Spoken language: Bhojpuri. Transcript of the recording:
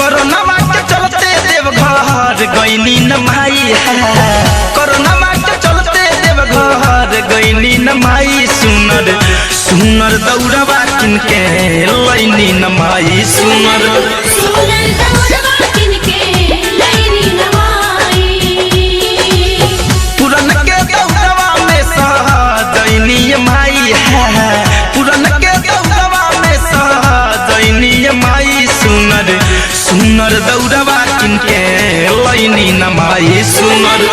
कोरोना के चलते देवघर गईनी न माई कोरोना के चलते देवघर गईनी न माई सुनर सुनर दौड़वा किनके लैनी न माई सुनर दौड़वा किनके लैनी न माई पुरन के दौड़वा में सजनी माई पुरन के दौड़वा में सजनी माई सुनर सुनर दौड़वा किनके लैनी न माई सुनर